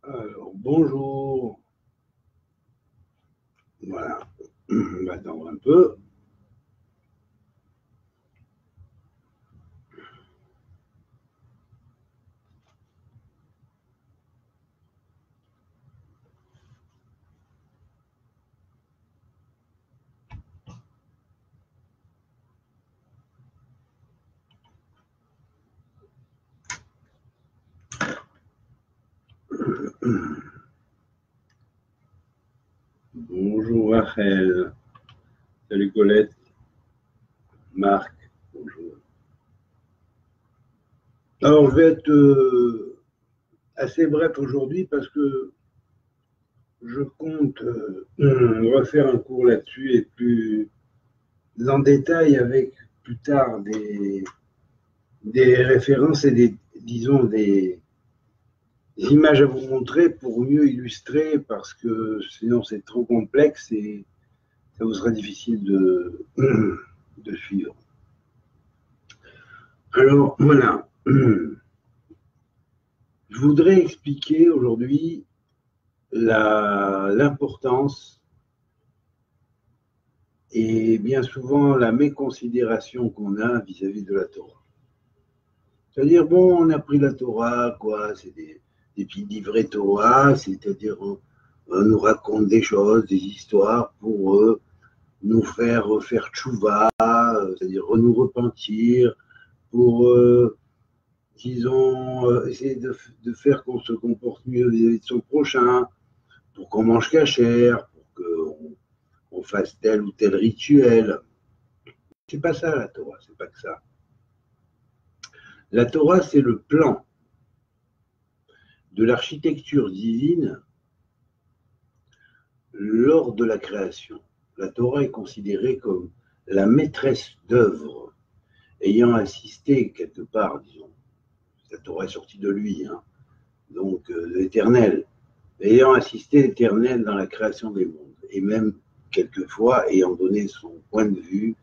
Alors, bonjour. Voilà. On va attendre un peu. Bonjour Rachel. Salut Colette. Marc. Bonjour. Alors, je vais être assez bref aujourd'hui parce que je compte refaire un cours là-dessus et plus en détail avec plus tard des références et disons, des images à vous montrer pour mieux illustrer parce que sinon c'est trop complexe et ça vous sera difficile de suivre. Alors voilà, je voudrais expliquer aujourd'hui l'importance et bien souvent la méconsidération qu'on a vis-à-vis de la Torah. C'est-à-dire, bon, on a pris la Torah, quoi, c'est des petits livrets Torah, c'est-à-dire on nous raconte des choses, des histoires pour nous faire tchouva, c'est-à-dire nous repentir, pour, disons, essayer de faire qu'on se comporte mieux vis-à-vis de son prochain, pour qu'on mange cachère, pour qu'on fasse tel ou tel rituel. C'est pas ça la Torah, c'est pas que ça. La Torah, c'est le plan de l'architecture divine lors de la création. La Torah est considérée comme la maîtresse d'œuvre, ayant assisté quelque part, disons, la Torah est sortie de lui, hein, donc l'Éternel, ayant assisté l'Éternel dans la création des mondes, et même quelquefois ayant donné son point de vue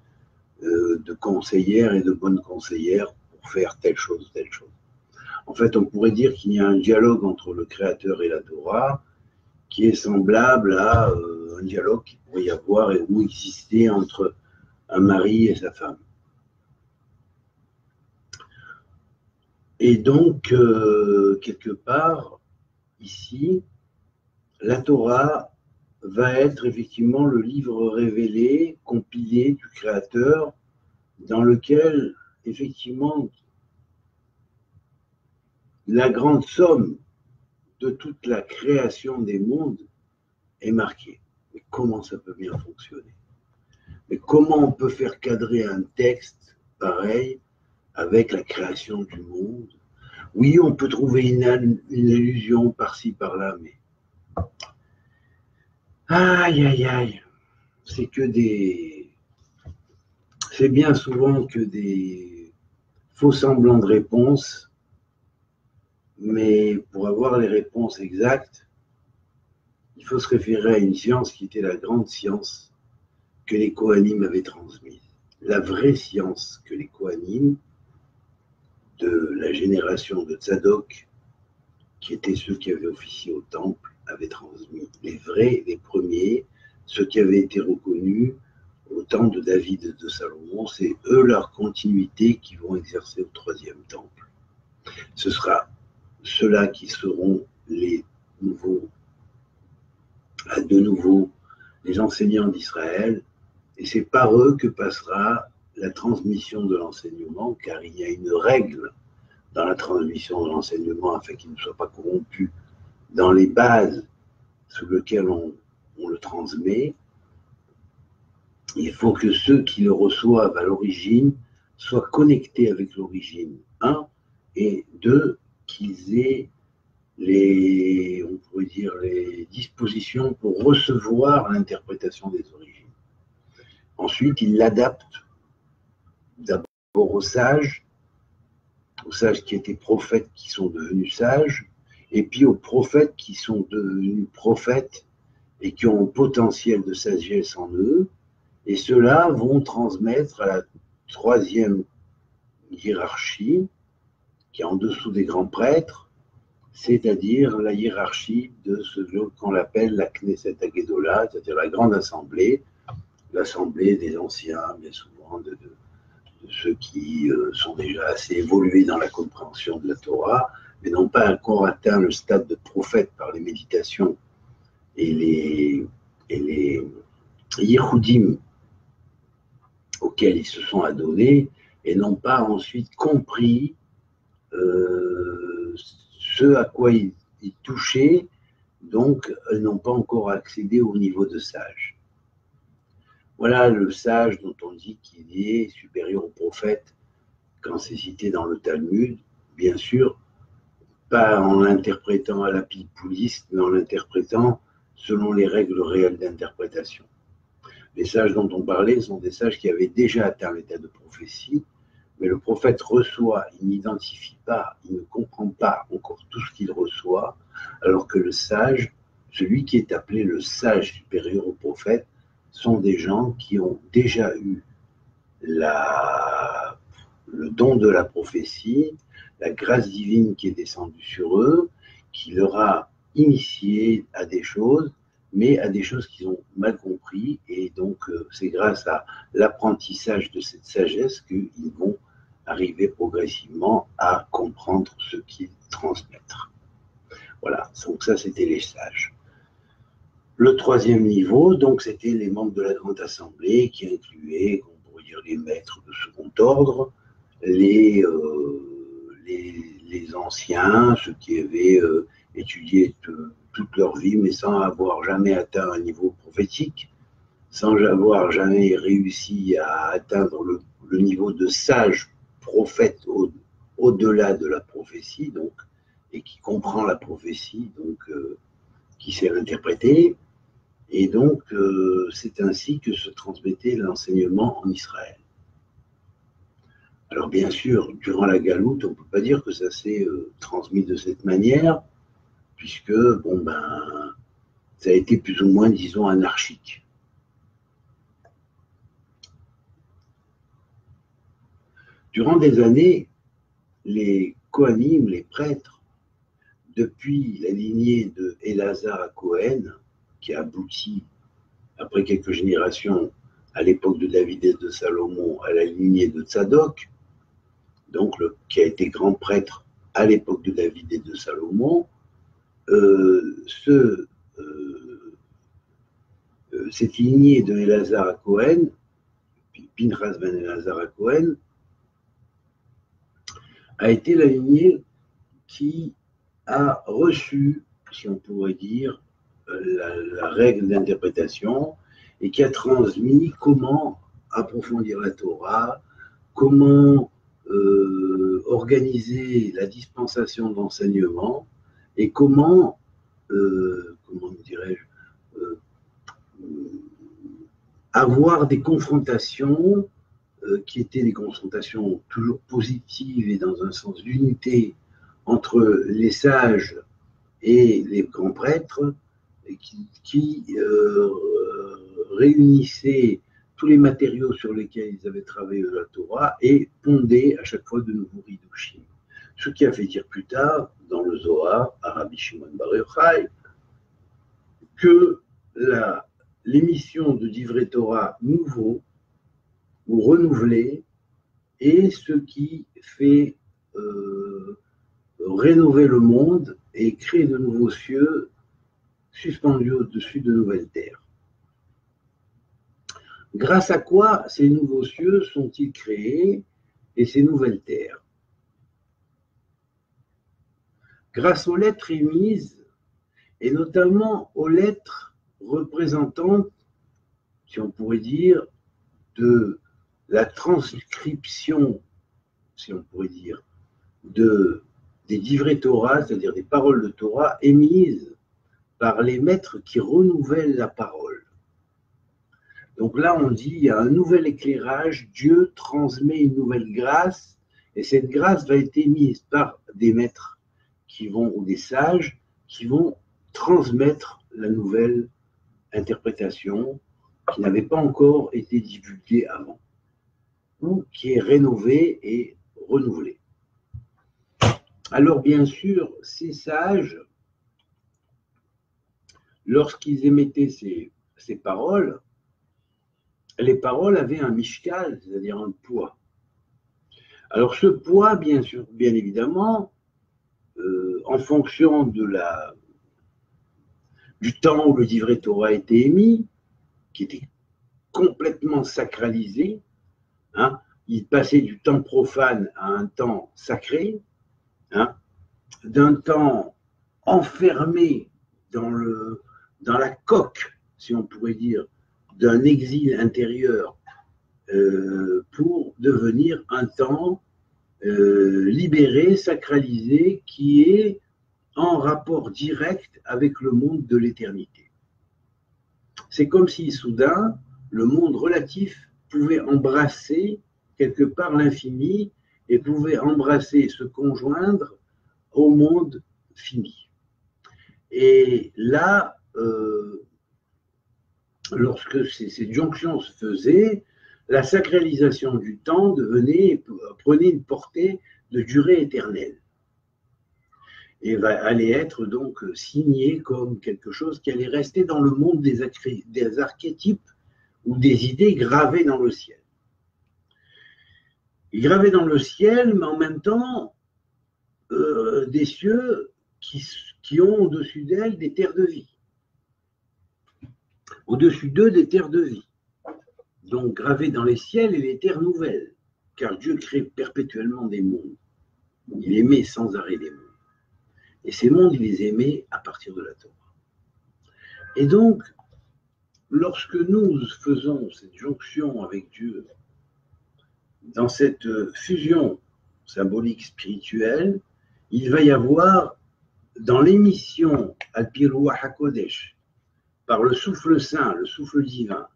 de conseillère et de bonne conseillère pour faire telle chose, telle chose. En fait, on pourrait dire qu'il y a un dialogue entre le Créateur et la Torah qui est semblable à un dialogue qu'il pourrait y avoir ou exister entre un mari et sa femme. Et donc, quelque part, ici, la Torah va être effectivement le livre révélé, compilé du Créateur, dans lequel, effectivement, la grande somme de toute la création des mondes est marquée. Mais comment ça peut bien fonctionner? Mais comment on peut faire cadrer un texte pareil avec la création du monde? Oui, on peut trouver une allusion par-ci, par-là, mais aïe, aïe, aïe, c'est bien souvent que des faux semblants de réponses, mais pour avoir les réponses exactes, il faut se référer à une science qui était la grande science que les Kohanim avaient transmise. La vraie science que les Kohanim de la génération de Tzadok, qui étaient ceux qui avaient officié au temple, avaient transmis. Les vrais, les premiers, ceux qui avaient été reconnus au temps de David et de Salomon, c'est eux leur continuité qui vont exercer au troisième temple. Ce sera ceux-là qui seront les nouveaux, de nouveau, les enseignants d'Israël, et c'est par eux que passera la transmission de l'enseignement, car il y a une règle dans la transmission de l'enseignement afin qu'il ne soit pas corrompu dans les bases sous lesquelles on le transmet. Il faut que ceux qui le reçoivent à l'origine soient connectés avec l'origine, un, et deux, qu'ils aient on pourrait dire, les dispositions pour recevoir l'interprétation des origines. Ensuite, ils l'adaptent d'abord aux sages qui étaient prophètes qui sont devenus sages, et puis aux prophètes qui sont devenus prophètes et qui ont un potentiel de sagesse en eux, et ceux-là vont transmettre à la troisième hiérarchie, qui est en dessous des grands prêtres, c'est-à-dire la hiérarchie de ce qu'on appelle la Knesset Hagedola, c'est-à-dire la grande assemblée, l'assemblée des anciens, bien souvent, de ceux qui sont déjà assez évolués dans la compréhension de la Torah, mais n'ont pas encore atteint le stade de prophète par les méditations et les Yehudim auxquels ils se sont adonnés, et n'ont pas ensuite compris ce à quoi ils touchaient, donc n'ont pas encore accédé au niveau de sage. Voilà le sage dont on dit qu'il est supérieur au prophète quand c'est cité dans le Talmud, bien sûr, pas en l'interprétant à la pipouliste, mais en l'interprétant selon les règles réelles d'interprétation. Les sages dont on parlait sont des sages qui avaient déjà atteint l'état de prophétie, mais le prophète reçoit, il n'identifie pas, il ne comprend pas encore tout ce qu'il reçoit, alors que le sage, celui qui est appelé le sage supérieur au prophète, sont des gens qui ont déjà eu le don de la prophétie, la grâce divine qui est descendue sur eux, qui leur a initié à des choses, mais à des choses qu'ils ont mal compris, et donc c'est grâce à l'apprentissage de cette sagesse qu'ils vont arriver progressivement à comprendre ce qu'ils transmettent. Voilà, donc ça c'était les sages. Le troisième niveau, donc c'était les membres de la Grande Assemblée qui incluaient, on pourrait dire, les maîtres de second ordre, les anciens, ceux qui avaient étudié toute leur vie, mais sans avoir jamais atteint un niveau prophétique, sans avoir jamais réussi à atteindre le niveau de sage prophète au-delà de la prophétie, donc, et qui comprend la prophétie, donc qui sait l'interpréter. Et donc, c'est ainsi que se transmettait l'enseignement en Israël. Alors, bien sûr, durant la galoute, on ne peut pas dire que ça s'est transmis de cette manière, puisque, bon, ben, ça a été plus ou moins, disons, anarchique. Durant des années, les Kohanim, les prêtres, depuis la lignée de Elazar à Cohen, qui a abouti, après quelques générations, à l'époque de David et de Salomon, à la lignée de Tzadok, donc qui a été grand prêtre à l'époque de David et de Salomon, cette lignée de Elazar à Cohen, Pinchas ben Elazar à Cohen, a été la lignée qui a reçu, si on pourrait dire, la règle d'interprétation et qui a transmis comment approfondir la Torah, comment organiser la dispensation d'enseignement et comment dirais-je, avoir des confrontations qui étaient des confrontations toujours positives et dans un sens d'unité entre les sages et les grands prêtres, qui réunissaient tous les matériaux sur lesquels ils avaient travaillé la Torah et pondaient à chaque fois de nouveaux hidushim. Ce qui a fait dire plus tard, dans le Zohar, à Rabbi Shimon bar Yochai, que l'émission de Divrei Torah nouveau ou renouvelé est ce qui fait rénover le monde et créer de nouveaux cieux suspendus au-dessus de nouvelles terres. Grâce à quoi ces nouveaux cieux sont-ils créés et ces nouvelles terres? Grâce aux lettres émises et notamment aux lettres représentantes, si on pourrait dire, de la transcription, si on pourrait dire, des Divrei Torah, c'est-à-dire des paroles de Torah émises par les maîtres qui renouvellent la parole. Donc là, on dit, il y a un nouvel éclairage, Dieu transmet une nouvelle grâce, et cette grâce va être émise par des maîtres ou des sages qui vont transmettre la nouvelle interprétation qui n'avait pas encore été divulguée avant, ou qui est rénovée et renouvelée. Alors bien sûr, ces sages, lorsqu'ils émettaient ces paroles, les paroles avaient un mishkal, c'est-à-dire un poids. Alors ce poids, bien sûr, bien évidemment, en fonction du temps où le Divrei Torah a été émis, qui était complètement sacralisé, hein, il passait du temps profane à un temps sacré, hein, d'un temps enfermé dans la coque, si on pourrait dire, d'un exil intérieur pour devenir un temps libéré, sacralisé, qui est en rapport direct avec le monde de l'éternité. C'est comme si soudain, le monde relatif pouvait embrasser quelque part l'infini et pouvait embrasser, se conjoindre au monde fini. Et là, lorsque cette jonction se faisait, la sacralisation du temps prenait une portée de durée éternelle et allait être donc signée comme quelque chose qui allait rester dans le monde des archétypes ou des idées gravées dans le ciel. Et gravées dans le ciel, mais en même temps, des cieux qui ont au-dessus d'elles des terres de vie. Au-dessus d'eux, des terres de vie. Donc gravées dans les ciels et les terres nouvelles, car Dieu crée perpétuellement des mondes. Il émet sans arrêt des mondes. Et ces mondes, il les émet à partir de la Torah. Et donc, lorsque nous faisons cette jonction avec Dieu, dans cette fusion symbolique spirituelle, il va y avoir, dans l'émission Al-Pi Ruach HaKodesh, par le souffle saint, le souffle divin,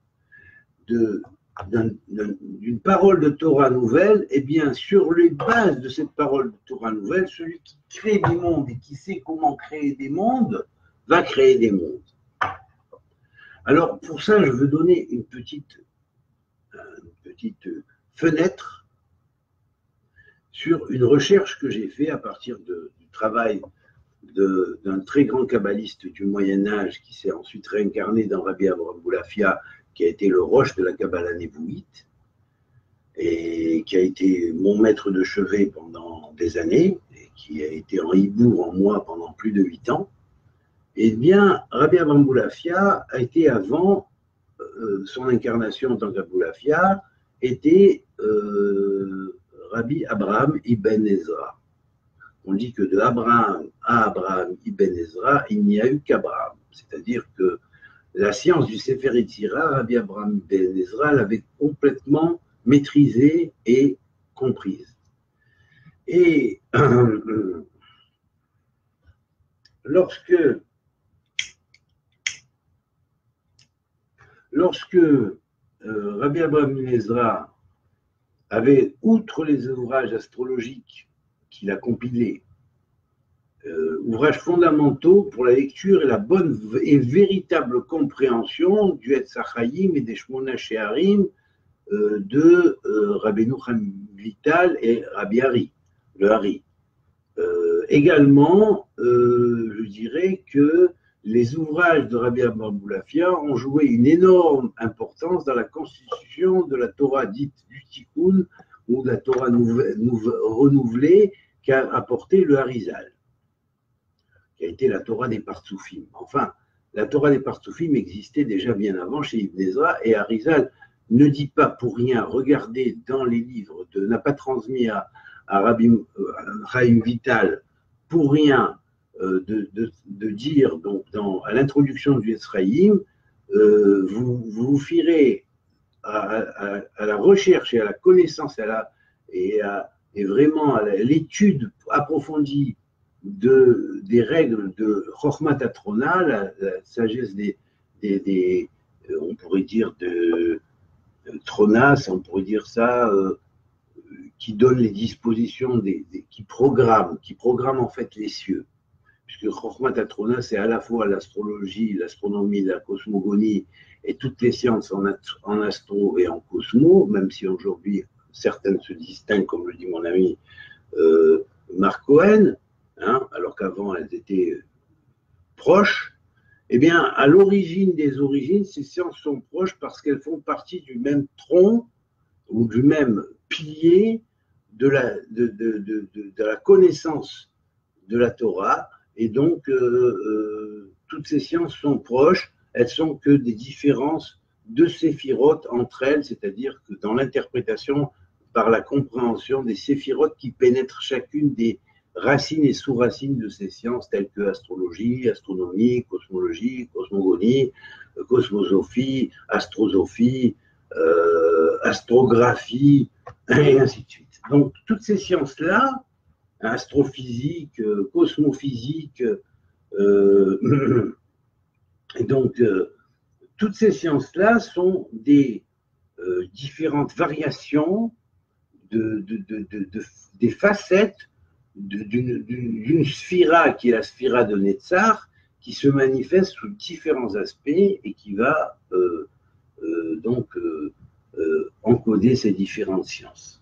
d'une parole de Torah nouvelle, et bien sur les bases de cette parole de Torah nouvelle, celui qui crée des mondes et qui sait comment créer des mondes, va créer des mondes. Alors pour ça, je veux donner une petite fenêtre sur une recherche que j'ai faite à partir du travail d'un très grand kabbaliste du Moyen-Âge qui s'est ensuite réincarné dans Rabbi Abraham Boulafia, qui a été le roche de la Kabbalah névouite et qui a été mon maître de chevet pendant des années et qui a été en hibou en moi pendant plus de 8 ans. Eh bien, Rabbi Abraham Boulafia a été avant son incarnation en tant qu'Aboulafia, était Rabbi Abraham Ibn Ezra. On dit que de Abraham à Abraham Ibn Ezra, il n'y a eu qu'Abraham. C'est-à-dire que la science du Sefer Yetzira, Rabbi Abraham Ibn Ezra l'avait complètement maîtrisée et comprise. Et lorsque Rabbi Abraham Ibn Ezra avait, outre les ouvrages astrologiques qu'il a compilés, ouvrages fondamentaux pour la lecture et la bonne et véritable compréhension du Etz HaChaim et des Shmona She'arim de Rabbeinu Chaim Vital et Rabbi Hari, le Hari. Également, je dirais que les ouvrages de Rabbi Abraham Boulafia ont joué une énorme importance dans la constitution de la Torah dite du Tikkun ou de la Torah renouvelée qu'a apporté le Harizal, qui a été la Torah des Partsoufim. Enfin, la Torah des Partsoufim existait déjà bien avant chez Ibn Ezra, et Harizal ne dit pas pour rien, regardez dans les livres, n'a pas transmis à Rabbi Chaim Vital pour rien de dire donc à l'introduction du Etz Chaim, vous vous fierez à la recherche et à la connaissance et vraiment à l'étude approfondie des règles de Chokhmat Atrona, la sagesse on pourrait dire de Tronas, on pourrait dire ça, qui donne les dispositions, qui programme en fait les cieux. Puisque Chokhmat Atrona, c'est à la fois l'astrologie, l'astronomie, la cosmogonie et toutes les sciences en astro et en cosmo, même si aujourd'hui certaines se distinguent, comme le dit mon ami Marc Cohen, hein, alors qu'avant elles étaient proches. Eh bien, à l'origine des origines, ces sciences sont proches parce qu'elles font partie du même tronc ou du même pilier de la connaissance de la Torah. Et donc, toutes ces sciences sont proches, elles sont que des différences de séphirotes entre elles, c'est-à-dire que dans l'interprétation, par la compréhension des séphirotes qui pénètrent chacune des racines et sous-racines de ces sciences telles que astrologie, astronomie, cosmologie, cosmogonie, cosmosophie, astrosophie, astrographie, et ainsi de suite. Donc, toutes ces sciences-là, astrophysique, cosmophysique, et donc, toutes ces sciences-là sont des différentes variations des facettes d'une sphira qui est la sphira de Netzach, qui se manifeste sous différents aspects et qui va donc encoder ces différentes sciences.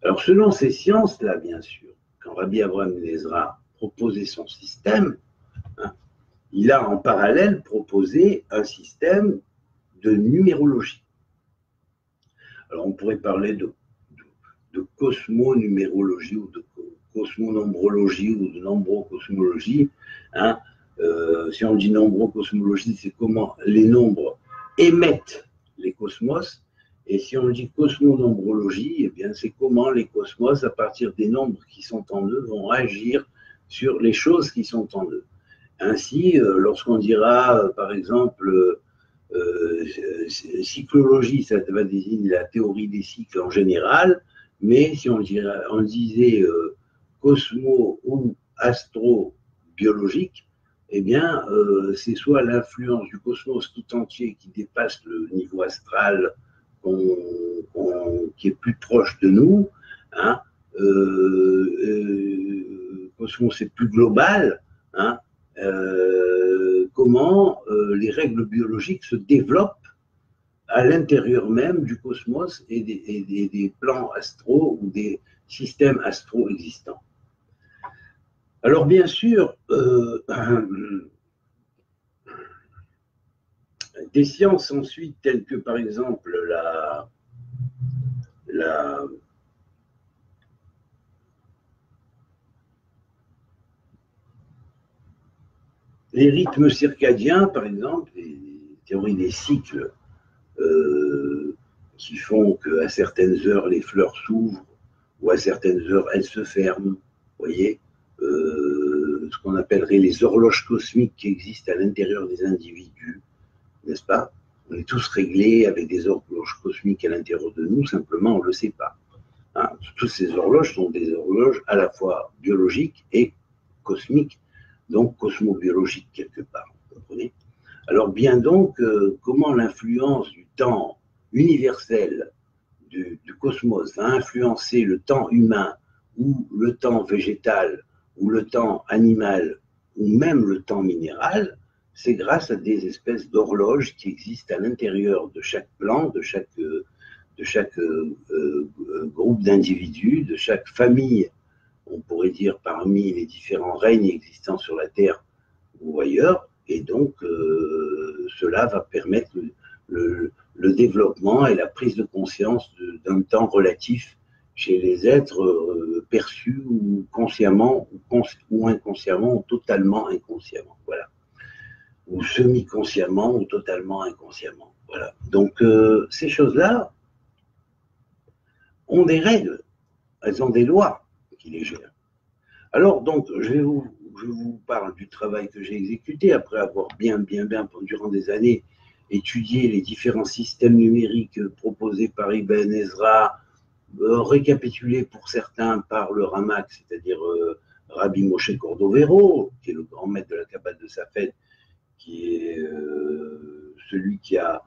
Alors, selon ces sciences-là, bien sûr, quand Rabbi Abraham ben Ezra proposait son système, hein, il a en parallèle proposé un système de numérologie. Alors, on pourrait parler de cosmonumérologie ou de cosmonombrologie ou de nombrocosmologie. Hein. Si on dit nombrocosmologie, c'est comment les nombres émettent les cosmos. Et si on dit cosmonombrologie, eh bien, c'est comment les cosmos, à partir des nombres qui sont en eux, vont agir sur les choses qui sont en eux. Ainsi, lorsqu'on dira, par exemple, cyclologie, ça va désigner la théorie des cycles en général, mais si on disait cosmo ou astrobiologique, eh bien, c'est soit l'influence du cosmos tout entier qui dépasse le niveau astral qui est plus proche de nous, hein, cosmos c'est plus global, hein, comment les règles biologiques se développent à l'intérieur même du cosmos et des plans astraux ou des systèmes astraux existants. Alors bien sûr, des sciences ensuite telles que par exemple les rythmes circadiens, par exemple, les théories des cycles qui font qu'à certaines heures les fleurs s'ouvrent ou à certaines heures elles se ferment, vous voyez, ce qu'on appellerait les horloges cosmiques qui existent à l'intérieur des individus, n'est-ce pas? On est tous réglés avec des horloges cosmiques à l'intérieur de nous, simplement on ne le sait pas. Hein, toutes ces horloges sont des horloges à la fois biologiques et cosmiques, donc cosmobiologiques quelque part, vous comprenez? Alors bien donc, comment l'influence du temps universel du cosmos va influencer le temps humain ou le temps végétal ou le temps animal ou même le temps minéral, c'est grâce à des espèces d'horloges qui existent à l'intérieur de chaque plan, de chaque groupe d'individus, de chaque famille, on pourrait dire parmi les différents règnes existants sur la Terre ou ailleurs, et donc cela va permettre le développement et la prise de conscience d'un temps relatif chez les êtres perçus ou consciemment ou inconsciemment ou totalement inconsciemment, voilà, ou semi-consciemment ou totalement inconsciemment, voilà. Donc ces choses-là ont des règles, elles ont des lois qui les gèrent. Alors donc je vous parle du travail que j'ai exécuté après avoir bien durant des années étudié les différents systèmes numériques proposés par Ibn Ezra, récapitulés pour certains par le Ramak, c'est-à-dire Rabbi Moshe Cordovero, qui est le grand maître de la Kabbale de Safed, qui est celui qui a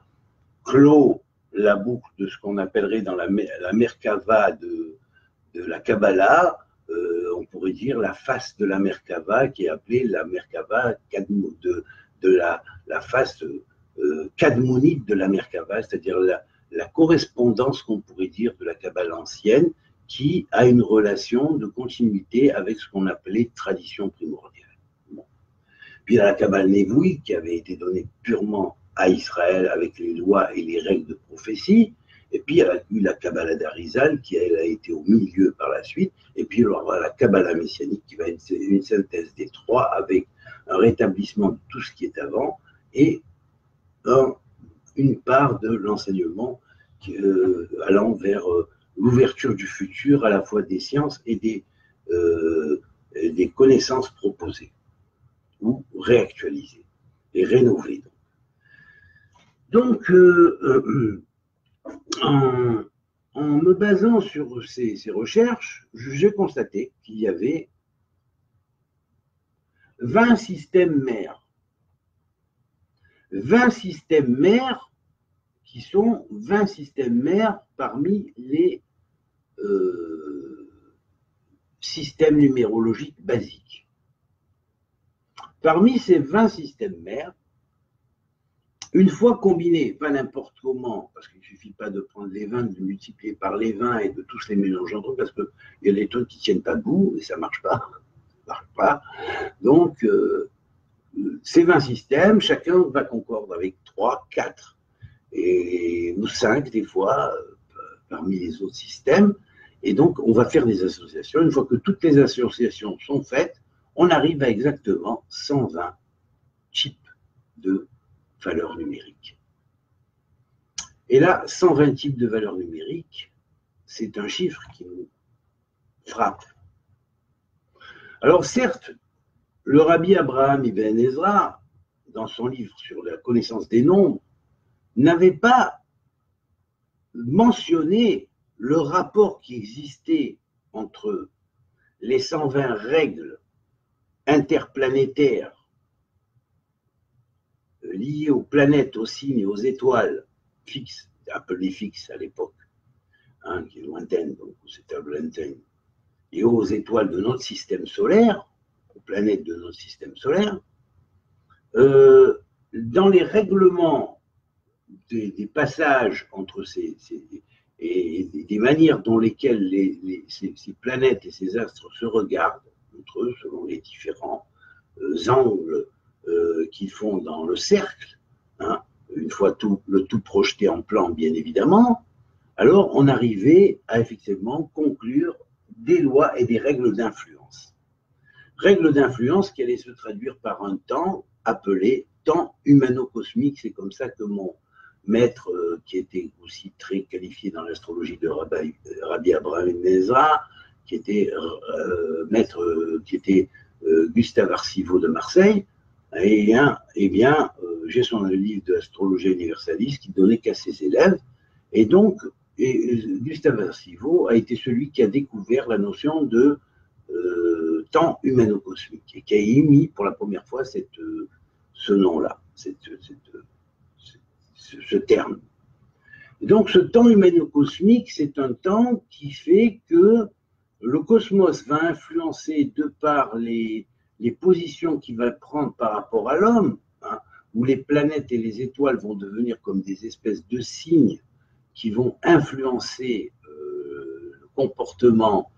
clos la boucle de ce qu'on appellerait dans la Merkava de la Kabbalah, on pourrait dire la face de la Merkava, qui est appelée la Merkava de la face kadmonite de la Merkava, c'est-à-dire la correspondance qu'on pourrait dire de la Kabbale ancienne, qui a une relation de continuité avec ce qu'on appelait tradition primordiale. Bon. Puis il y a la Kabbale Névoui qui avait été donnée purement à Israël avec les lois et les règles de prophétie. Et puis il y a eu la Kabbale d'Arizal qui elle a été au milieu par la suite. Et puis il y aura la Kabbale messianique qui va être une synthèse des trois avec un rétablissement de tout ce qui est avant et une part de l'enseignement allant vers l'ouverture du futur à la fois des sciences et des connaissances proposées ou réactualisées et rénovées. Donc, en me basant sur ces recherches, j'ai constaté qu'il y avait 20 systèmes mères. 20 systèmes mères qui sont 20 systèmes mères parmi les systèmes numérologiques basiques. Parmi ces 20 systèmes mères, une fois combinés, pas n'importe comment, parce qu'il ne suffit pas de prendre les 20, de multiplier par les 20 et de tous les mélanger entre eux, parce qu'il y a des trucs qui ne tiennent pas debout et ça ne marche pas. Ça marche pas. Donc, ces 20 systèmes, chacun va concordre avec 3, 4 ou 5 des fois parmi les autres systèmes. Et donc, on va faire des associations. Une fois que toutes les associations sont faites, on arrive à exactement 120 types de valeurs numériques. Et là, 120 types de valeurs numériques, c'est un chiffre qui nous frappe. Alors certes, le Rabbi Abraham Ibn Ezra, dans son livre sur la connaissance des nombres, n'avait pas mentionné le rapport qui existait entre les 120 règles interplanétaires liées aux planètes, aux signes et aux étoiles fixes, appelées fixes à l'époque, qui est lointaine, donc c'était lointaine, et aux étoiles de notre système solaire, aux planètes de notre système solaire, dans les règlements des passages entre et des manières dont lesquelles ces planètes et ces astres se regardent entre eux selon les différents angles qu'ils font dans le cercle, une fois le tout projeté en plan bien évidemment, alors on arrivait à effectivement conclure des lois et des règles d'influence. Règles d'influence qui allaient se traduire par un temps appelé temps humano-cosmique. C'est comme ça que mon maître, qui était aussi très qualifié dans l'astrologie de Rabbi Abraham Ibn Ezra, qui était Gustave Arciveau de Marseille, eh bien, j'ai son livre d'astrologie universaliste qui donnait qu'à ses élèves. Et donc, Gustave Arciveau a été celui qui a découvert la notion de temps humano-cosmique et qui a émis pour la première fois ce nom-là, ce terme. Et donc, ce temps humano-cosmique, c'est un temps qui fait que le cosmos va influencer de par les positions qu'il va prendre par rapport à l'homme, où les planètes et les étoiles vont devenir comme des espèces de signes qui vont influencer le comportement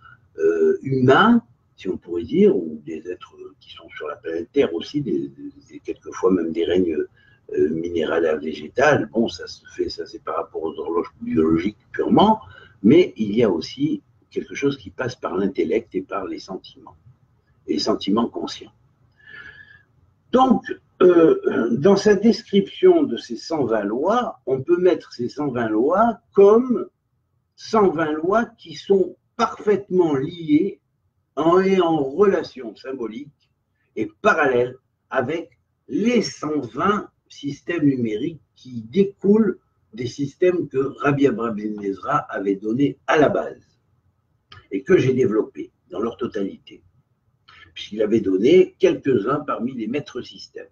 humain, si on pourrait dire, ou des êtres qui sont sur la planète Terre aussi, quelquefois même des règnes minérales et végétales. Bon, ça se fait, ça c'est par rapport aux horloges biologiques purement, mais il y a aussi quelque chose qui passe par l'intellect et par les sentiments conscients. Donc, dans sa description de ces 120 lois, on peut mettre ces 120 lois comme 120 lois qui sont parfaitement liées et en relation symbolique et parallèle avec les 120 systèmes numériques qui découlent des systèmes que Rabbi Abraham Ibn Ezra avait donnés à la base et que j'ai développés dans leur totalité, puisqu'il avait donné quelques-uns parmi les maîtres systèmes.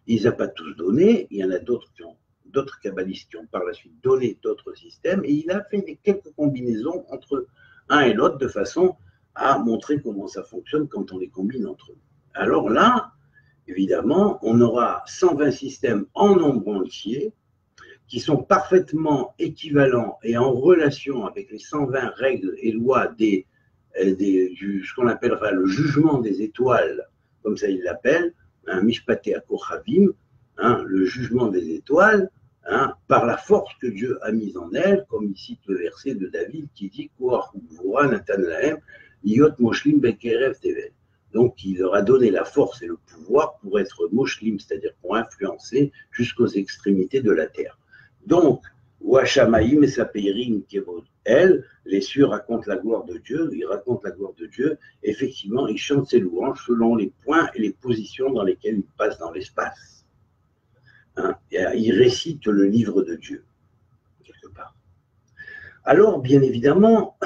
Il ne les a pas tous donnés, il y en a d'autres kabbalistes qui ont par la suite donné d'autres systèmes, et il a fait quelques combinaisons entre un et l'autre de façon à montrer comment ça fonctionne quand on les combine entre eux. Alors là, évidemment, on aura 120 systèmes en nombre entier qui sont parfaitement équivalents et en relation avec les 120 règles et lois ce qu'on appellera le jugement des étoiles, comme ça il l'appelle, Mishpatei HaKochavim, le jugement des étoiles, par la force que Dieu a mise en elle, comme il cite le verset de David qui dit donc il leur a donné la force et le pouvoir pour être moshlim, c'est-à-dire pour influencer jusqu'aux extrémités de la terre. Donc, Washamaïm et Sapeirim Kevod El, les cieux racontent la gloire de Dieu, ils racontent la gloire de Dieu, effectivement, ils chantent ses louanges selon les points et les positions dans lesquelles ils passent dans l'espace. Ils récitent le livre de Dieu, quelque part. Alors, bien évidemment,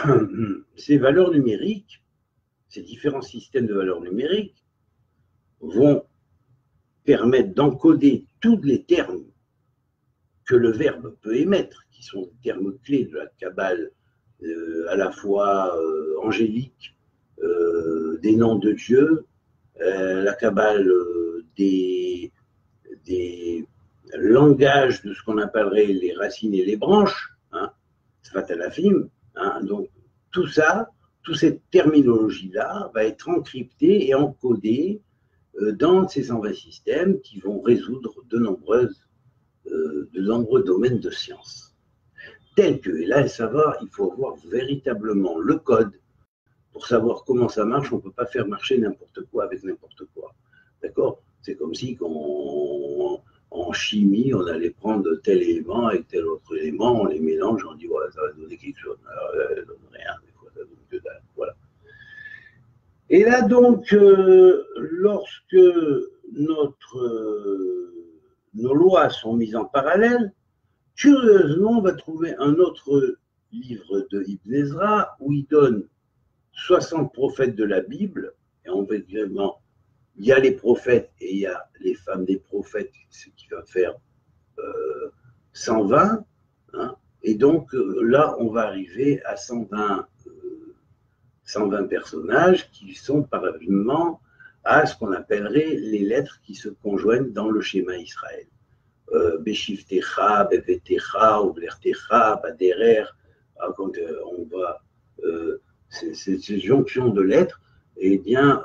ces valeurs numériques, ces différents systèmes de valeurs numériques vont permettre d'encoder tous les termes que le verbe peut émettre, qui sont des termes clés de la Kabbale, à la fois angélique, des noms de Dieu, la Kabbale des langages de ce qu'on appellerait les racines et les branches, Sfat Alafim, donc tout ça, toute cette terminologie-là va être encryptée et encodée dans ces 120 systèmes qui vont résoudre de nombreux domaines de science. Tels que, et là, il faut avoir véritablement le code pour savoir comment ça marche. On ne peut pas faire marcher n'importe quoi avec n'importe quoi. D'accord? C'est comme si en chimie, on allait prendre tel élément avec tel autre élément, on les mélange, on dit, voilà, ça va donner quelque chose. Alors, ça ne donne rien, des fois, ça donne que dalle. Voilà. Et là, donc, lorsque nos lois sont mises en parallèle, curieusement, on va trouver un autre livre de Ibn Ezra où il donne 60 prophètes de la Bible, et on va vraiment, il y a les prophètes et il y a les femmes des prophètes, ce qui va faire 120, et donc là, on va arriver à 120 personnages qui sont parallèlement à ce qu'on appellerait les lettres qui se conjoignent dans le schéma Israël. Beshivtecha, Bevetecha, Oblertecha, Baderer, quand on va, ces jonctions de lettres, eh bien,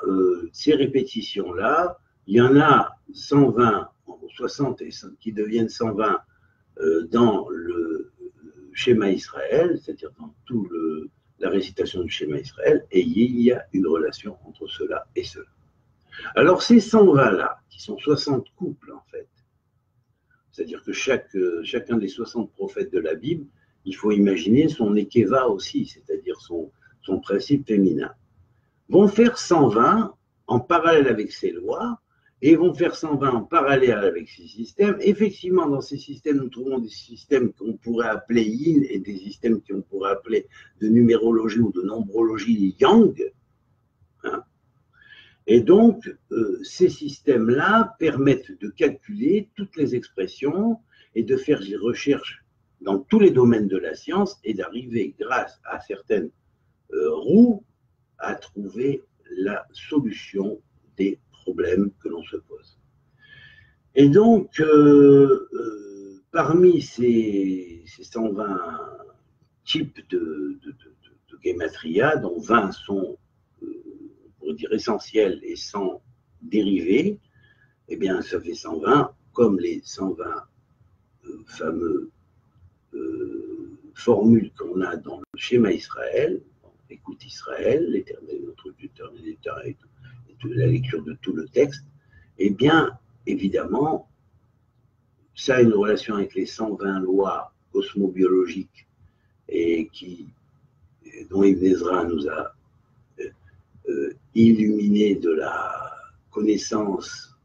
ces répétitions-là, il y en a 120, 60 qui deviennent 120 dans le schéma Israël, c'est-à-dire dans tout la récitation du schéma Israël, et il y a une relation entre cela et cela. Alors ces 120-là, qui sont 60 couples en fait, c'est-à-dire que chacun des 60 prophètes de la Bible, il faut imaginer son Ekeva aussi, c'est-à-dire son principe féminin, vont faire 120 en parallèle avec ces lois, et vont faire 120 en parallèle avec ces systèmes. Effectivement, dans ces systèmes, nous trouvons des systèmes qu'on pourrait appeler yin et des systèmes qu'on pourrait appeler de numérologie ou de nombrologie yang. Et donc, ces systèmes-là permettent de calculer toutes les expressions et de faire des recherches dans tous les domaines de la science et d'arriver, grâce à certaines roues, à trouver la solution des problèmes que l'on se pose. Et donc, parmi ces 120 types de gematria, dont 20 sont, on pourrait dire, essentiels et sans dérivés, eh bien, ça fait 120, comme les 120 fameux formules qu'on a dans le schéma Israël. Écoute Israël, l'Éternel, notre Dieu, l'Éternel, et la lecture de tout le texte, eh bien, évidemment, ça a une relation avec les 120 lois cosmobiologiques et dont Ibn Ezra nous a illuminé de la connaissance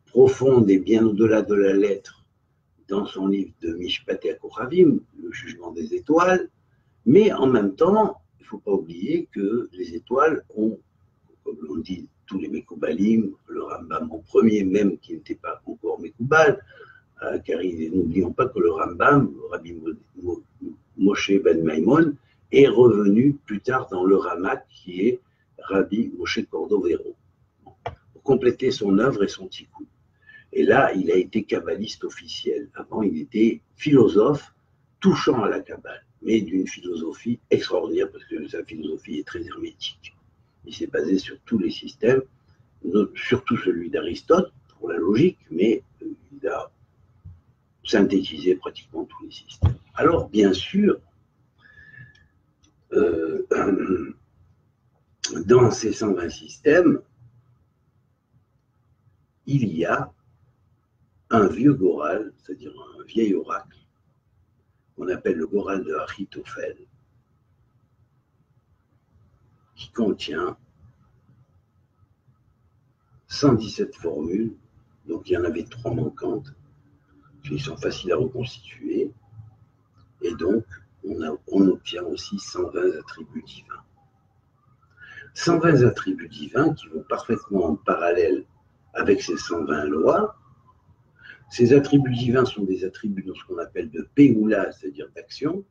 profonde et bien au-delà de la lettre dans son livre de Mishpatei HaKochavim, le jugement des étoiles, mais en même temps, il ne faut pas oublier que les étoiles ont, comme l'on dit tous les Mekoubalim, le Rambam en premier même, qui n'était pas encore Mekoubal, car n'oublions pas que le Rambam, Rabbi Moshe ben Maimon, est revenu plus tard dans le Ramak, qui est Rabbi Moshe Cordovero, pour compléter son œuvre et son tikkun. Et là, il a été kabbaliste officiel. Avant, il était philosophe touchant à la Kabbale, mais d'une philosophie extraordinaire, parce que sa philosophie est très hermétique. Il s'est basé sur tous les systèmes, surtout celui d'Aristote, pour la logique, mais il a synthétisé pratiquement tous les systèmes. Alors, bien sûr, dans ces 120 systèmes, il y a un vieux Goral, c'est-à-dire un vieil oracle, qu'on appelle le Goral de Achitophel, qui contient 117 formules, donc il y en avait 3 manquantes, qui sont faciles à reconstituer, et donc on obtient aussi 120 attributs divins. 120 attributs divins qui vont parfaitement en parallèle avec ces 120 lois. Ces attributs divins sont des attributs dans ce qu'on appelle de Péoula, c'est-à-dire d'action.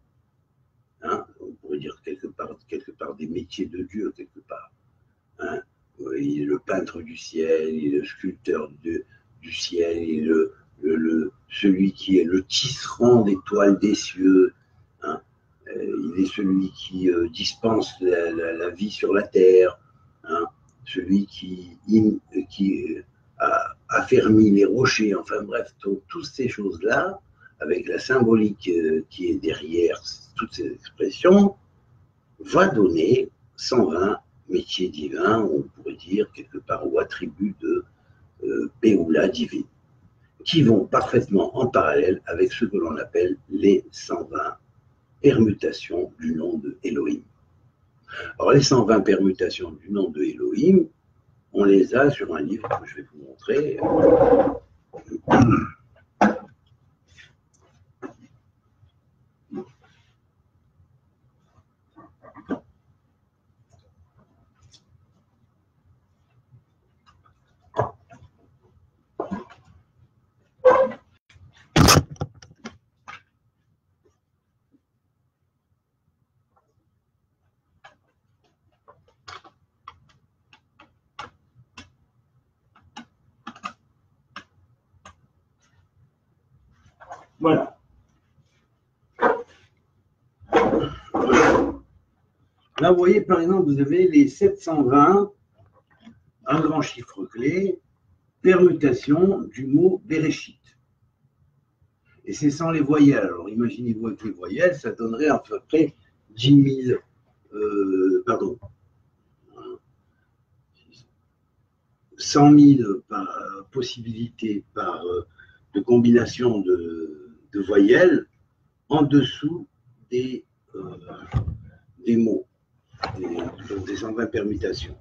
Hein, on pourrait dire quelque part des métiers de Dieu, quelque part. Hein, il est le peintre du ciel, il est le sculpteur du ciel, il est celui qui est le tisserand des toiles des cieux. Hein, il est celui qui dispense la vie sur la terre. Hein, celui qui a affermi les rochers. Enfin bref, toutes ces choses-là, avec la symbolique qui est derrière toutes ces expressions, va donner 120 métiers divins, on pourrait dire quelque part, ou attributs de Péoula divine, qui vont parfaitement en parallèle avec ce que l'on appelle les 120 permutations du nom de Elohim. Alors les 120 permutations du nom de Elohim, on les a sur un livre que je vais vous montrer. Voilà. Là, vous voyez, par exemple, vous avez les 720, un grand chiffre clé, permutation du mot Bereshit. Et c'est sans les voyelles. Alors, imaginez-vous avec les voyelles, ça donnerait à peu près 10 000, pardon, 100 000 possibilités de combination de voyelles en dessous des mots, des 120 permutations,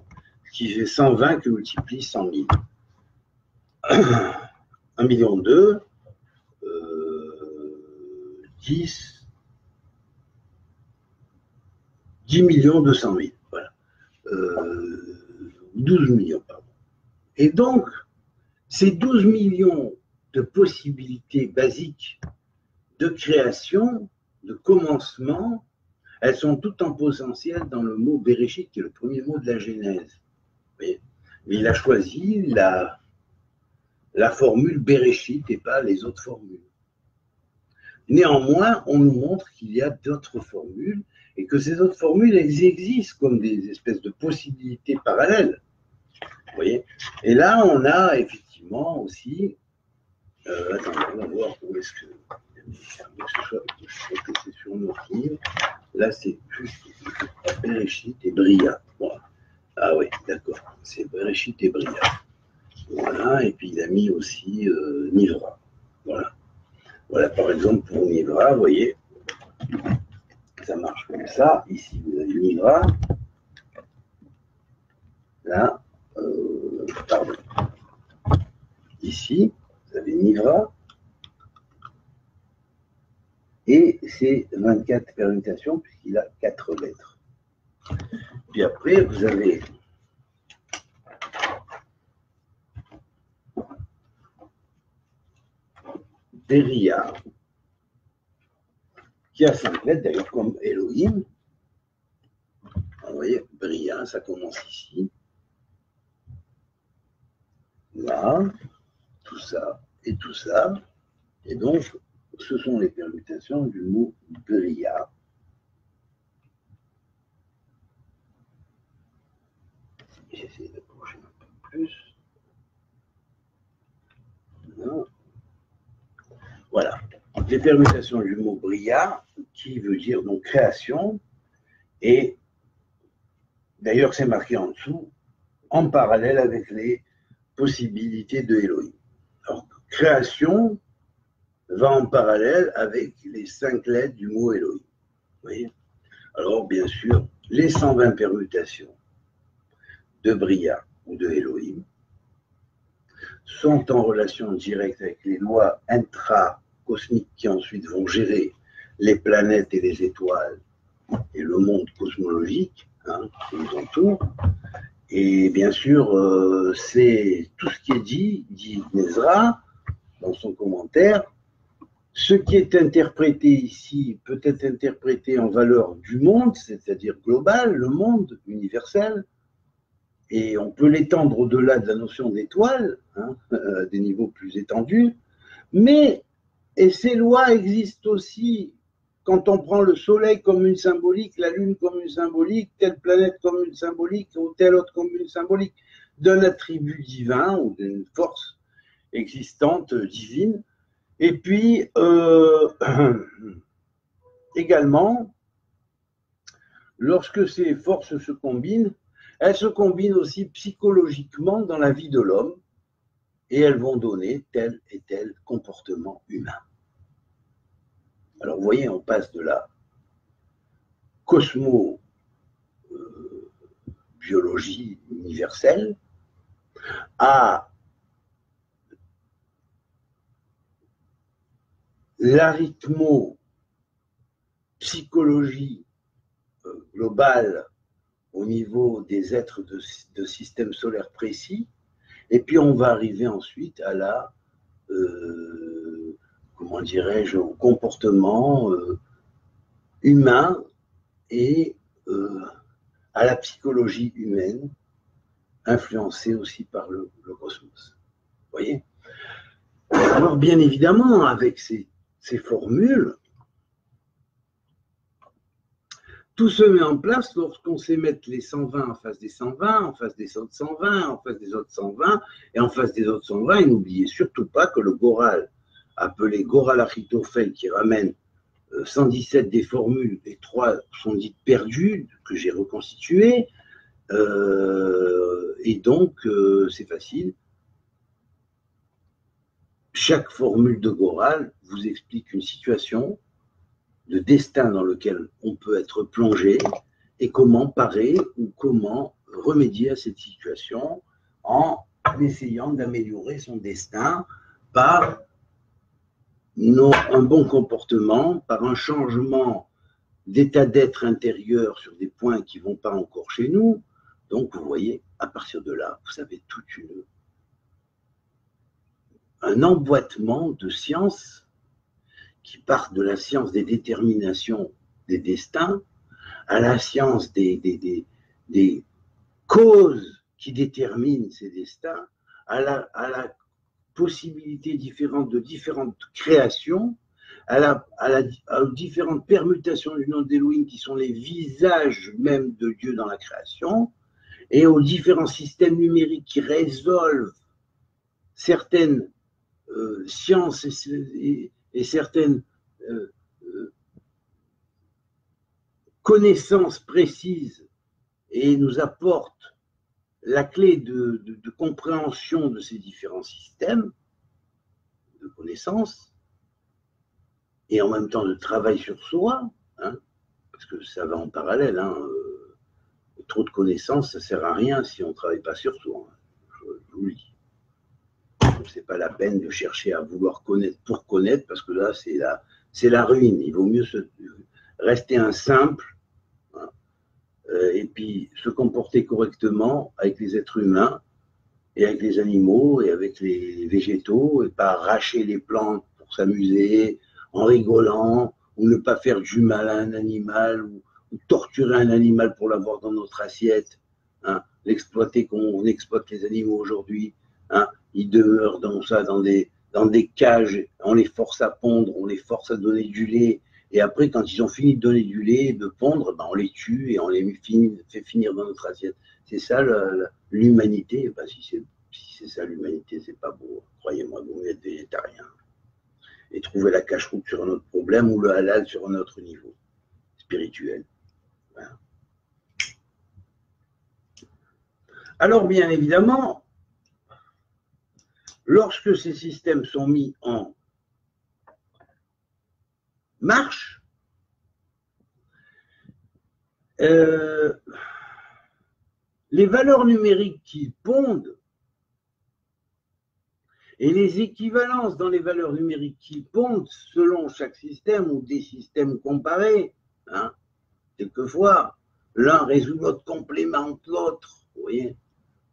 qui fait 120 que multiplie 100 000. 1 million 2, 10 millions 200 000, voilà. 12 millions, pardon. Et donc, ces 12 millions de possibilités basiques de création, de commencement, elles sont toutes en potentiel dans le mot Bereshit, qui est le premier mot de la Genèse. Mais il a choisi la formule Bereshit et pas les autres formules. Néanmoins, on nous montre qu'il y a d'autres formules et que ces autres formules, elles existent comme des espèces de possibilités parallèles. Vous voyez? Et là, on a effectivement aussi. Attendez, on va voir où est-ce que. Je sais que c'est sur notre livre. Là, c'est juste Bereshit et Bria. Voilà. Ah oui, d'accord. C'est Bereshit et Bria. Voilà. Et puis, il a mis aussi Nivra. Voilà. Voilà, par exemple, pour Nivra, vous voyez, ça marche comme ça. Ici, vous avez Nivra. Là, pardon. Ici, vous avez Nivra. Et c'est 24 permutations puisqu'il a 4 lettres. Puis après, vous avez Beria, qui a 5 lettres, d'ailleurs comme Elohim. Vous voyez, Beria, ça commence ici. Là, tout ça et tout ça. Et donc, ce sont les permutations du mot Bria. J'essaie d'approcher un peu plus. Non. Voilà. Donc, les permutations du mot Bria, qui veut dire donc création, et d'ailleurs c'est marqué en dessous, en parallèle avec les possibilités de Elohim. Alors, création va en parallèle avec les 5 lettres du mot Elohim. Vous voyez? Alors, bien sûr, les 120 permutations de Bria ou de Elohim sont en relation directe avec les lois intra-cosmiques qui ensuite vont gérer les planètes et les étoiles et le monde cosmologique qui nous entoure. Et bien sûr, c'est tout ce qui est dit Ezra dans son commentaire. Ce qui est interprété ici peut être interprété en valeur du monde, c'est-à-dire global, le monde universel, et on peut l'étendre au-delà de la notion d'étoile, à des niveaux plus étendus, et ces lois existent aussi quand on prend le soleil comme une symbolique, la lune comme une symbolique, telle planète comme une symbolique, ou telle autre comme une symbolique d'un attribut divin ou d'une force existante, divine. Et puis, également, lorsque ces forces se combinent, elles se combinent aussi psychologiquement dans la vie de l'homme et elles vont donner tel et tel comportement humain. Alors, vous voyez, on passe de la cosmo-biologie universelle à l'arithmo-psychologie globale au niveau des êtres de système solaire précis, et puis on va arriver ensuite à la, comment dirais-je, au comportement humain et à la psychologie humaine, influencée aussi par le cosmos. Vous voyez? Alors bien évidemment, avec ces formules, tout se met en place lorsqu'on sait mettre les 120 en face des 120, en face des autres 120, en face des autres 120, et en face des autres 120. Et n'oubliez surtout pas que le Goral, appelé Goral Achitophel, qui ramène 117 des formules, et 3 sont dites perdues, que j'ai reconstituées, et donc c'est facile. Chaque formule de Goral vous explique une situation de destin dans lequel on peut être plongé et comment parer ou comment remédier à cette situation en essayant d'améliorer son destin par un bon comportement, par un changement d'état d'être intérieur sur des points qui ne vont pas encore chez nous. Donc, vous voyez, à partir de là, vous avez un emboîtement de sciences qui part de la science des déterminations des destins à la science des causes qui déterminent ces destins, à la possibilité différente de différentes créations, aux différentes permutations du nom d'Elohim qui sont les visages même de Dieu dans la création, et aux différents systèmes numériques qui résolvent certaines sciences et certaines connaissances précises et nous apportent la clé de compréhension de ces différents systèmes de connaissances et en même temps de travail sur soi, parce que ça va en parallèle. Trop de connaissances, ça ne sert à rien si on ne travaille pas sur soi. Je vous le dis. Ce n'est pas la peine de chercher à vouloir connaître pour connaître, parce que là, c'est la ruine. Il vaut mieux rester un simple et puis se comporter correctement avec les êtres humains et avec les animaux et avec les végétaux et pas arracher les plantes pour s'amuser en rigolant ou ne pas faire du mal à un animal ou torturer un animal pour l'avoir dans notre assiette, l'exploiter comme on exploite les animaux aujourd'hui Hein. Ils demeurent dans ça, dans des cages, on les force à pondre, on les force à donner du lait, et après, quand ils ont fini de donner du lait, de pondre, ben on les tue et on les fait finir dans notre assiette. C'est ça l'humanité. Ben, si c'est ça l'humanité, c'est pas beau. Croyez-moi, vous êtes végétarien. Et trouver la cache-route sur un autre problème ou le halal sur un autre niveau spirituel. Voilà. Alors, bien évidemment, lorsque ces systèmes sont mis en marche, les valeurs numériques qu'ils pondent et les équivalences dans les valeurs numériques qu'ils pondent selon chaque système ou des systèmes comparés, hein, quelquefois, l'un résout l'autre, complémente l'autre, vous voyez,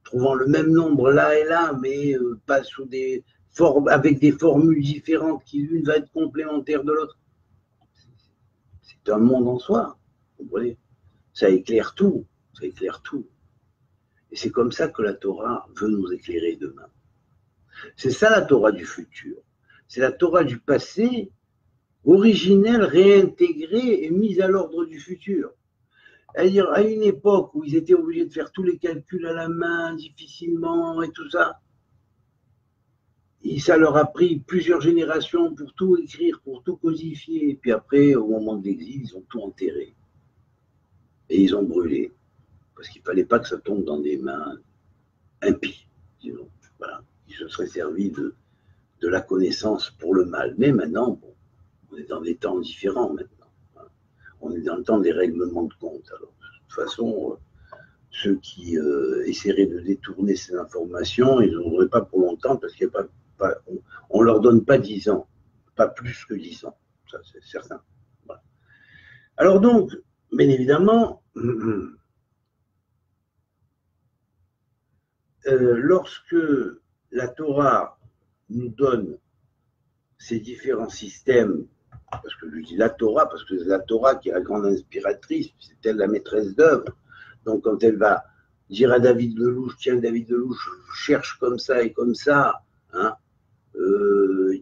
trouvant le même nombre là et là, mais pas sous des formes, avec des formules différentes, qui l'une va être complémentaire de l'autre. C'est un monde en soi, vous voyez. Ça éclaire tout, ça éclaire tout. Et c'est comme ça que la Torah veut nous éclairer demain. C'est ça la Torah du futur. C'est la Torah du passé, originelle, réintégrée et mise à l'ordre du futur. C'est-à-dire, à une époque où ils étaient obligés de faire tous les calculs à la main, difficilement, et tout ça, et ça leur a pris plusieurs générations pour tout écrire, pour tout codifier. Et puis après, au moment de l'exil, ils ont tout enterré. Et ils ont brûlé. Parce qu'il ne fallait pas que ça tombe dans des mains impies, disons. Voilà. Ils se seraient servis de la connaissance pour le mal. Mais maintenant, bon, on est dans des temps différents maintenant. On est dans le temps des règlements de compte. Alors, de toute façon, ceux qui essaieraient de détourner ces informations, ils n'en auraient pas pour longtemps parce qu'il n'y a on ne leur donne pas 10 ans, pas plus que 10 ans, ça c'est certain. Voilà. Alors donc, bien évidemment, lorsque la Torah nous donne ces différents systèmes, parce que je dis la Torah, parce que c'est la Torah qui est la grande inspiratrice, c'est elle la maîtresse d'œuvre. Donc quand elle va dire à David Lelouch, tiens David Lelouch, cherche comme ça et comme ça, hein,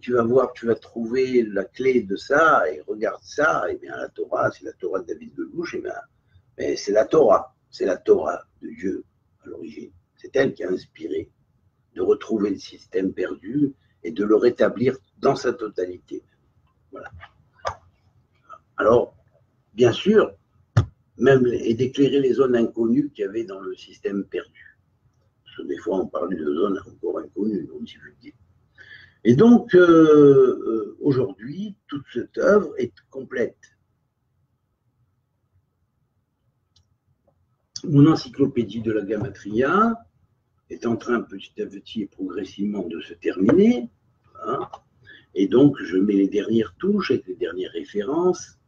tu vas voir, tu vas trouver la clé de ça, et regarde ça, et bien la Torah, c'est la Torah de David Lelouch, et bien c'est la Torah de Dieu à l'origine. C'est elle qui a inspiré de retrouver le système perdu et de le rétablir dans sa totalité. Voilà. Alors, bien sûr, même et d'éclairer les zones inconnues qu'il y avait dans le système perdu. Parce que des fois, on parlait de zones encore inconnues, non divulguées. Et donc, aujourd'hui, toute cette œuvre est complète. Mon encyclopédie de la Gamatria est en train petit à petit et progressivement de se terminer. Hein, et donc, je mets les dernières touches avec les dernières références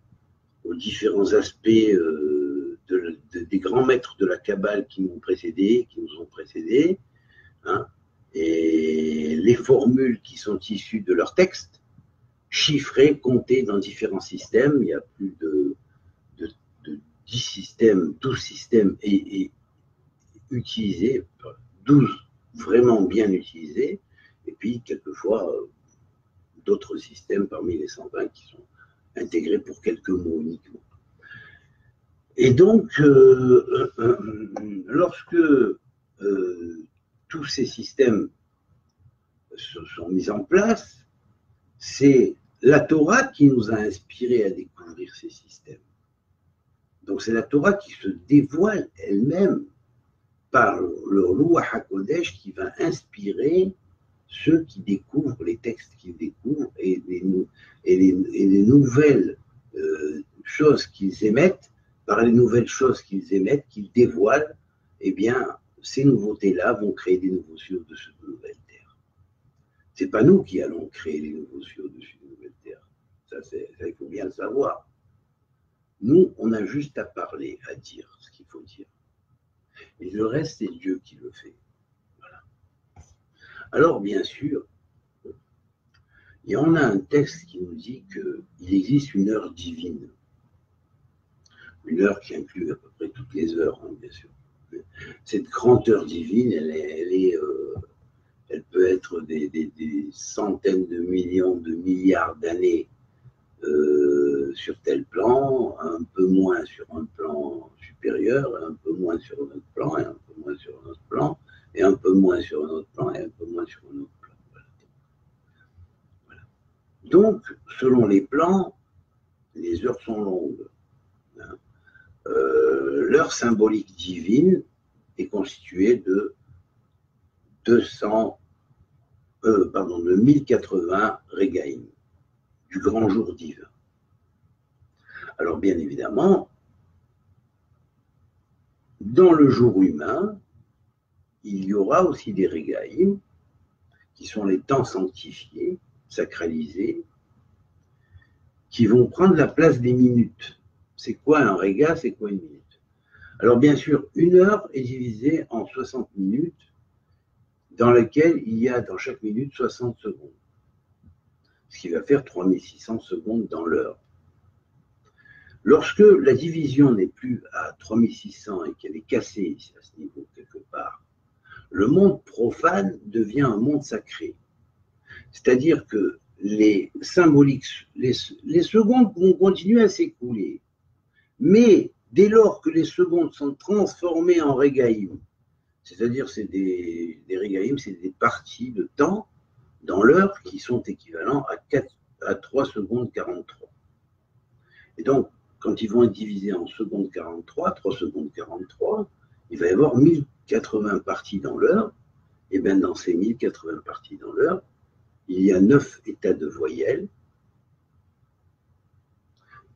aux différents aspects des grands maîtres de la Kabbale qui nous ont précédés, hein, et les formules qui sont issues de leurs textes, chiffrées, comptées dans différents systèmes. Il y a plus de 10 systèmes, 12 systèmes et utilisés, 12 vraiment bien utilisés, et puis quelquefois d'autres systèmes parmi les 120 qui sont intégrés pour quelques mots uniquement. Et donc, lorsque tous ces systèmes se sont mis en place, c'est la Torah qui nous a inspirés à découvrir ces systèmes. Donc c'est la Torah qui se dévoile elle-même par le Ruach HaKodesh qui va inspirer ceux qui découvrent les textes qu'ils découvrent et les nouvelles choses qu'ils émettent. Par les nouvelles choses qu'ils émettent, qu'ils dévoilent, eh bien, ces nouveautés-là vont créer des nouveaux cieux de cette nouvelle terre. Ce n'est pas nous qui allons créer les nouveaux cieux de cette nouvelle terre. Ça, il faut bien le savoir. Nous, on a juste à parler, à dire ce qu'il faut dire. Et le reste, c'est Dieu qui le fait. Voilà. Alors, bien sûr, il y en a un texte qui nous dit qu'il existe une heure divine. Une heure qui inclut à peu près toutes les heures, hein, bien sûr. Cette grande heure divine, elle peut être des centaines de millions, de milliards d'années sur tel plan, un peu moins sur un plan supérieur, un peu moins sur un autre plan, et un peu moins sur un autre plan, et un peu moins sur un autre plan, et un peu moins sur un autre plan. Voilà. Donc, selon les plans, les heures sont longues. Hein. L'heure symbolique divine est constituée de 1080 régaïm, du grand jour divin. Alors bien évidemment, dans le jour humain, il y aura aussi des régaïm, qui sont les temps sanctifiés, sacralisés, qui vont prendre la place des minutes. C'est quoi un réga, c'est quoi une minute? Alors bien sûr, une heure est divisée en 60 minutes, dans lesquelles il y a dans chaque minute 60 secondes, ce qui va faire 3600 secondes dans l'heure. Lorsque la division n'est plus à 3600 et qu'elle est cassée à ce niveau quelque part, le monde profane devient un monde sacré. C'est-à-dire que les symboliques, les secondes vont continuer à s'écouler. Mais dès lors que les secondes sont transformées en régaïm, c'est-à-dire c'est des régaïm, c'est des parties de temps dans l'heure qui sont équivalents à 3 secondes 43. Et donc, quand ils vont être divisés en secondes 43, 3 secondes 43, il va y avoir 1080 parties dans l'heure. Et bien dans ces 1080 parties dans l'heure, il y a 9 états de voyelles.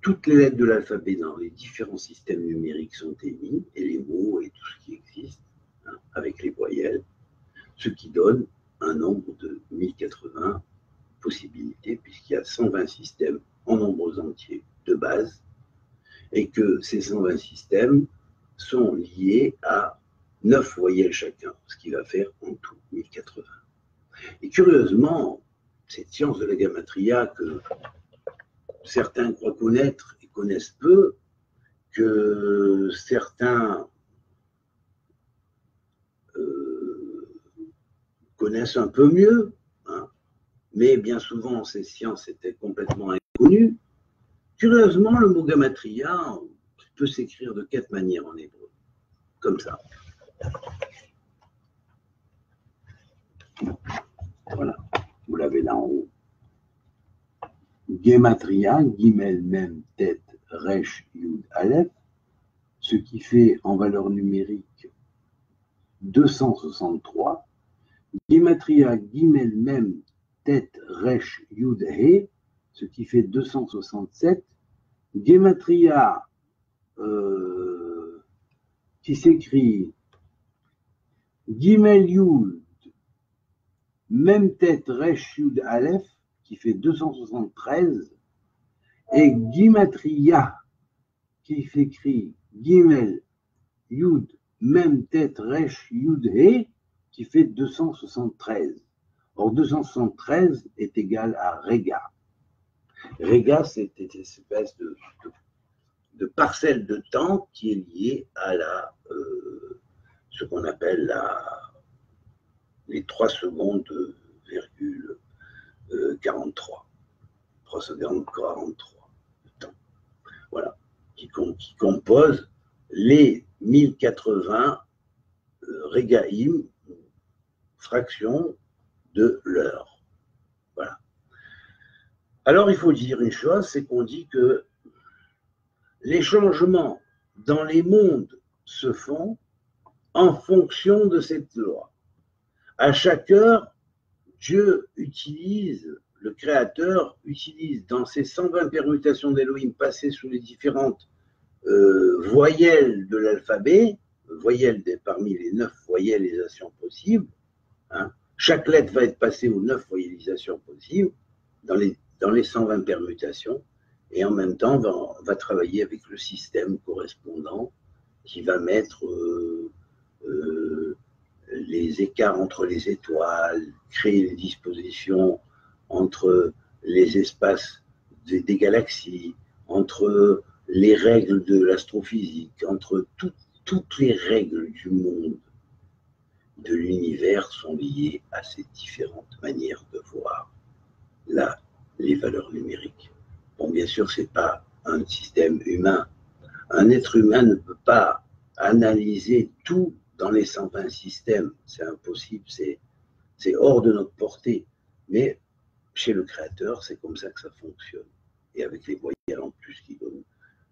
Toutes les lettres de l'alphabet dans les différents systèmes numériques sont émises, et les mots et tout ce qui existe, hein, avec les voyelles, ce qui donne un nombre de 1080 possibilités, puisqu'il y a 120 systèmes en nombres entiers de base, et que ces 120 systèmes sont liés à 9 voyelles chacun, ce qui va faire en tout 1080. Et curieusement, cette science de la gamatria que certains croient connaître et connaissent peu, que certains connaissent un peu mieux, hein, mais bien souvent ces sciences étaient complètement inconnues. Curieusement, le mot gamatria peut s'écrire de 4 manières en hébreu, comme ça. Voilà, vous l'avez là en haut. Gematria, Gimel, Mem, Tet, Resh, Yud, Aleph, ce qui fait en valeur numérique 263. Gematria, Gimel, Mem, Tet, Resh, Yud, He, ce qui fait 267. Gematria qui s'écrit Gimel, Yud, Mem, Tet, Resh, Yud, Aleph, qui fait 273, et Gimatria, qui s'écrit Gimel, Yud, Mem, Tet, Resh, Yud, He, qui fait 273. Or, 273 est égal à Rega. Rega, c'est une espèce de parcelle de temps qui est liée à ce qu'on appelle les 3 secondes, virgule 43. 3 secondes 43 de temps. Voilà. Qui compose les 1080 régaïm, fractions de l'heure. Voilà. Alors, il faut dire une chose, c'est qu'on dit que les changements dans les mondes se font en fonction de cette loi. À chaque heure, Dieu utilise, le Créateur utilise dans ses 120 permutations d'Elohim passées sous les différentes voyelles de l'alphabet, parmi les 9 voyellisations possibles, hein, chaque lettre va être passée aux 9 voyellisations possibles dans les 120 permutations, et en même temps va travailler avec le système correspondant qui va mettre les écarts entre les étoiles, créer les dispositions entre les espaces des galaxies, entre les règles de l'astrophysique, entre toutes les règles du monde de l'univers sont liées à ces différentes manières de voir là les valeurs numériques. Bon, bien sûr, ce n'est pas un système humain. Un être humain ne peut pas analyser tout dans les 120 systèmes. C'est impossible, c'est hors de notre portée. Mais chez le créateur, c'est comme ça que ça fonctionne. Et avec les voyelles en plus qui donnent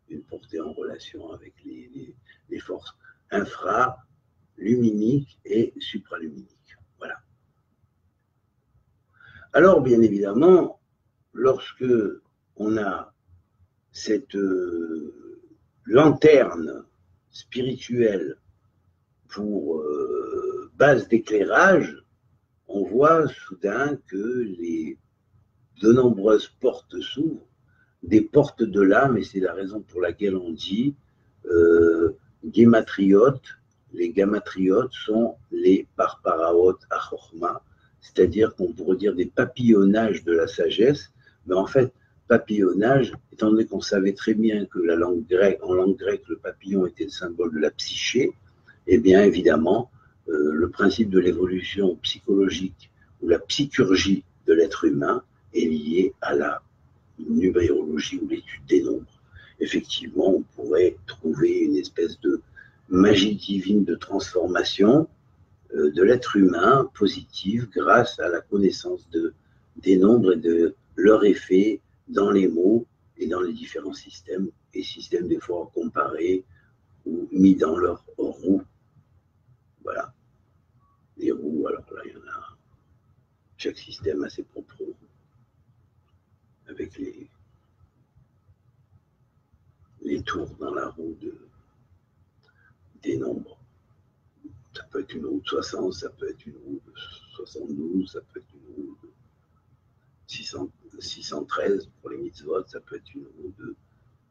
une portée en relation avec les forces infraluminiques et supraluminiques. Voilà. Alors, bien évidemment, lorsque on a cette lanterne spirituelle pour base d'éclairage, on voit soudain que de nombreuses portes s'ouvrent, des portes de l'âme, et c'est la raison pour laquelle on dit gématriotes. Les gématriotes sont les parparaot achorma, c'est-à-dire qu'on pourrait dire des papillonnages de la sagesse, mais en fait, papillonnage, étant donné qu'on savait très bien que en langue grecque, le papillon était le symbole de la psyché, et bien évidemment, le principe de l'évolution psychologique ou la psychurgie de l'être humain est lié à la numérologie ou l'étude des nombres. Effectivement, on pourrait trouver une espèce de magie divine de transformation de l'être humain positive grâce à la connaissance des nombres et de leur effet dans les mots et dans les différents systèmes, et systèmes des fois comparés ou mis dans leur roue. Voilà. Les roues, alors là, il y en a. Chaque système a ses propres roues. Avec les tours dans la roue des nombres. Ça peut être une roue de 60, ça peut être une roue de 72, ça peut être une roue de 613 pour les mitzvot, ça peut être une roue de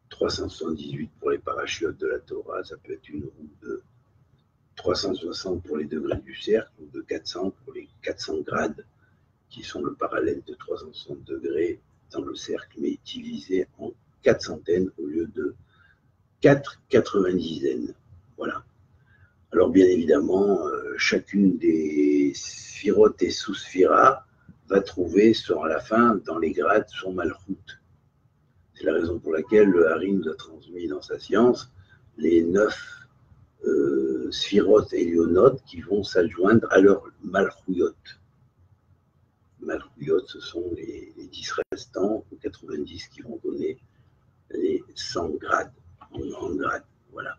378 pour les parachutes de la Torah, ça peut être une roue de 360 pour les degrés du cercle, ou de 400 pour les 400 grades, qui sont le parallèle de 360 degrés dans le cercle, mais divisé en 4 centaines au lieu de 4 90. Voilà. Alors bien évidemment, chacune des sphirotes et sous-sphiras va trouver à la fin, dans les grades, son malchout. C'est la raison pour laquelle le Hari nous a transmis dans sa science les 9 sphirotes élionotes qui vont s'adjoindre à leur malchouyot. Malchouyot, ce sont les 10 restants, ou 90 qui vont donner les 100 grades, en grades. Voilà.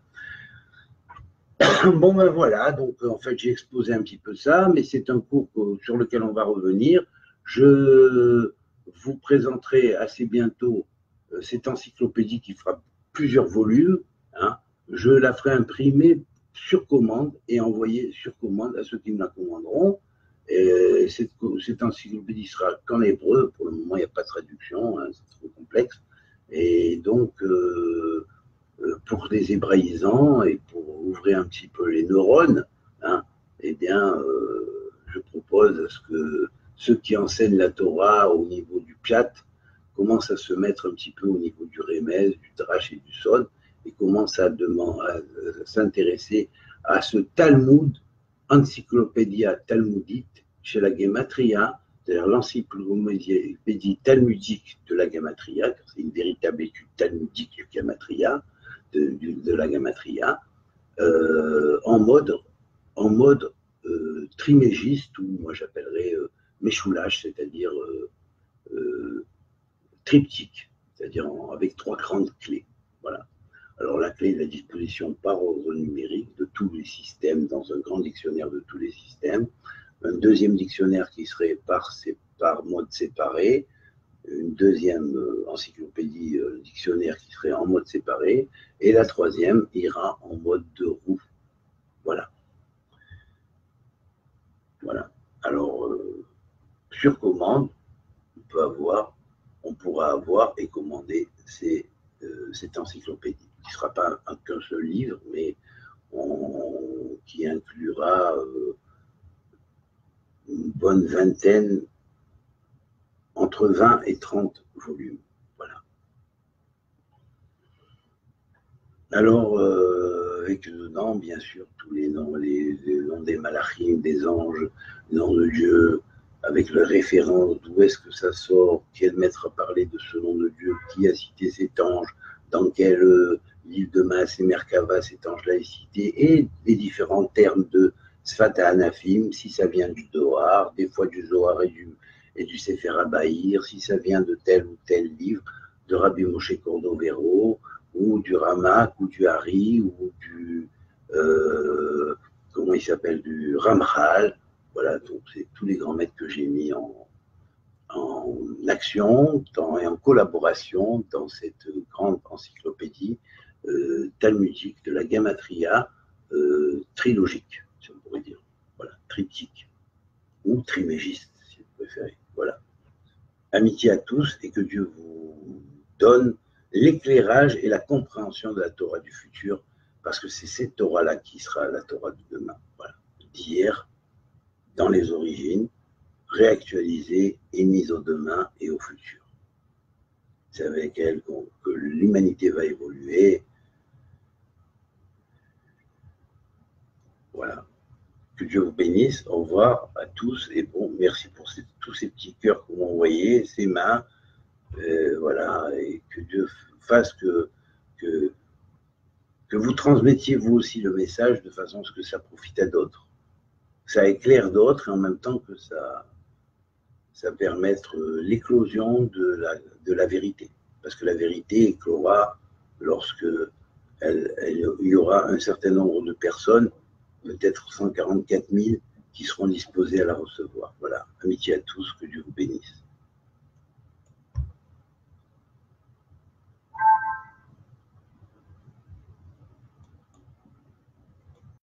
Bon ben voilà, donc en fait j'ai exposé un petit peu ça, mais c'est un cours sur lequel on va revenir. Je vous présenterai assez bientôt cette encyclopédie qui fera plusieurs volumes. Hein. Je la ferai imprimer sur commande et envoyer sur commande à ceux qui me la commanderont. Et cette encyclopédie sera qu'en hébreu, pour le moment il n'y a pas de traduction, hein, c'est trop complexe. Et donc pour des hébraïsants et pour ouvrir un petit peu les neurones, hein, eh bien, je propose à ce que ceux qui enseignent la Torah au niveau du Pshat commencent à se mettre un petit peu au niveau du Remez, du Drash et du Sod, et commencent à s'intéresser à ce Talmud, Encyclopédia Talmudite, chez la Gematria, c'est-à-dire l'encyclopédie talmudique de la Gematria, car c'est une véritable étude talmudique du Gematria, de la Gematria, en mode trimégiste, ou moi j'appellerais Meshoulash, c'est-à-dire triptyque, c'est-à-dire avec 3 grandes clés. Voilà. Alors la clé est à disposition par ordre numérique de tous les systèmes, dans un grand dictionnaire de tous les systèmes, un deuxième dictionnaire qui serait par mode séparé, une deuxième encyclopédie dictionnaire qui serait en mode séparé, et la troisième ira en mode de roue. Voilà. Voilà. Alors, sur commande, on pourra avoir et commander cette encyclopédie, qui ne sera pas qu'un seul livre, mais qui inclura une bonne vingtaine, entre 20 et 30 volumes. Voilà. Alors, avec dedans, bien sûr, tous les noms des malachim, des anges, les noms de Dieu, avec le référent, d'où est-ce que ça sort, quel maître a parlé de ce nom de Dieu, qui a cité cet ange, dans quel livre de Maas et Merkava cet ange-là est cité, et les différents termes de Sfat Anafim, si ça vient du Zohar, des fois du Zohar et du Sefer HaBahir, si ça vient de tel ou tel livre, de Rabbi Moshe Cordovero, ou du Ramak, ou du Hari, ou du, comment il s'appelle, du Ramchal. Voilà, donc c'est tous les grands maîtres que j'ai mis en action et en collaboration dans cette grande encyclopédie talmudique de la Gamatria trilogique, si on pourrait dire. Voilà, triptyque, ou trimégiste, si vous préférez. Voilà. Amitié à tous et que Dieu vous donne l'éclairage et la compréhension de la Torah du futur, parce que c'est cette Torah-là qui sera la Torah de demain. Voilà. D'hier, dans les origines, réactualisée et mise au demain et au futur. C'est avec elle que l'humanité va évoluer. Voilà. Que Dieu vous bénisse. Au revoir à tous. Et bon, merci pour tous ces petits cœurs que vous m'envoyez, ces mains. Voilà. Et que Dieu fasse que vous transmettiez vous aussi le message de façon à ce que ça profite à d'autres. Que ça éclaire d'autres et en même temps que ça permette l'éclosion de la vérité. Parce que la vérité éclora lorsque il y aura un certain nombre de personnes, peut-être 144 000, qui seront disposées à la recevoir. Voilà, amitié à tous, que Dieu vous bénisse.